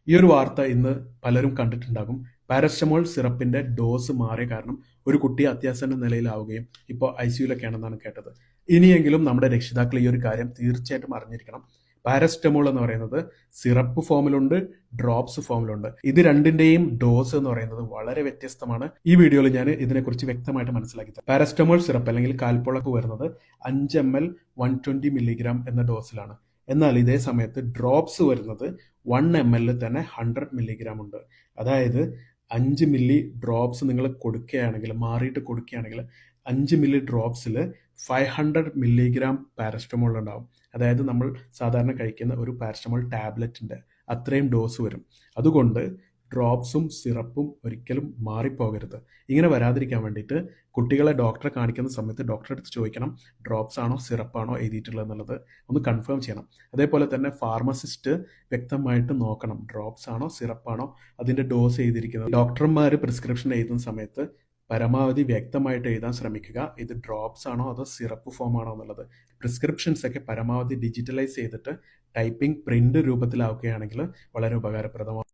ഈ ഒരു വാർത്ത ഇന്ന് പലരും കണ്ടിട്ടുണ്ടാകും. പാരസ്റ്റമോൾ സിറപ്പിന്റെ ഡോസ് മാറിയ കാരണം ഒരു കുട്ടി അത്യാസന്ന നിലയിലാവുകയും ഇപ്പോൾ ICUലൊക്കെയാണെന്നാണ് കേട്ടത്. ഇനിയെങ്കിലും നമ്മുടെ രക്ഷിതാക്കൾ ഈ ഒരു കാര്യം തീർച്ചയായിട്ടും അറിഞ്ഞിരിക്കണം. പാരസ്റ്റമോൾ എന്ന് പറയുന്നത് സിറപ്പ് ഫോമിലുണ്ട്, ഡ്രോപ്സ് ഫോമിലുണ്ട്. ഇത് രണ്ടിന്റെയും ഡോസ് എന്ന് പറയുന്നത് വളരെ വ്യത്യസ്തമാണ്. ഈ വീഡിയോയിൽ ഞാൻ ഇതിനെക്കുറിച്ച് വ്യക്തമായിട്ട് മനസ്സിലാക്കി തരാം. പാരസ്റ്റമോൾ സിറപ്പ് അല്ലെങ്കിൽ കാൽപ്പുളക്ക് വരുന്നത് 5 ml 120 മില്ലിഗ്രാം എന്ന ഡോസിലാണ്. എന്നാൽ ഇതേ സമയത്ത് ഡ്രോപ്സ് വരുന്നത് 1 ml തന്നെ 100 മില്ലിഗ്രാം ഉണ്ട്. അതായത് 5 മില്ലി ഡ്രോപ്സ് നിങ്ങൾ കൊടുക്കുകയാണെങ്കിൽ, മാറിയിട്ട് കൊടുക്കുകയാണെങ്കിൽ 5 മില്ലി ഡ്രോപ്സിൽ 500 മില്ലിഗ്രാം പാരസ്റ്റമോൾ ഉണ്ടാവും. അതായത് നമ്മൾ സാധാരണ കഴിക്കുന്ന ഒരു പാരസ്റ്റമോൾ ടാബ്ലറ്റിന്റെ അത്രയും ഡോസ് വരും. അതുകൊണ്ട് ഡ്രോപ്സും സിറപ്പും ഒരിക്കലും മാറിപ്പോകരുത്. ഇങ്ങനെ വരാതിരിക്കാൻ വേണ്ടിയിട്ട് കുട്ടികളെ ഡോക്ടറെ കാണിക്കുന്ന സമയത്ത് ഡോക്ടറെ അടുത്ത് ചോദിക്കണം, ഡ്രോപ്സ് ആണോ സിറപ്പാണോ എഴുതിയിട്ടുള്ളത് എന്നുള്ളത് ഒന്ന് കൺഫേം ചെയ്യണം. അതേപോലെ തന്നെ ഫാർമസിസ്റ്റ് വ്യക്തമായിട്ട് നോക്കണം, ഡ്രോപ്സ് ആണോ സിറപ്പാണോ അതിന്റെ ഡോസ് എഴുതിയിരിക്കുന്നത്. ഡോക്ടർമാർ പ്രിസ്ക്രിപ്ഷൻ എഴുതുന്ന സമയത്ത് പരമാവധി വ്യക്തമായിട്ട് എഴുതാൻ ശ്രമിക്കുക, ഇത് ഡ്രോപ്സ് ആണോ അതോ സിറപ്പ് ഫോം ആണോ എന്നുള്ളത്. പ്രിസ്ക്രിപ്ഷൻസ് ഒക്കെ പരമാവധി ഡിജിറ്റലൈസ് ചെയ്തിട്ട് ടൈപ്പിംഗ് പ്രിന്റ് രൂപത്തിലാക്കുകയാണെങ്കിൽ വളരെ ഉപകാരപ്രദമാണ്.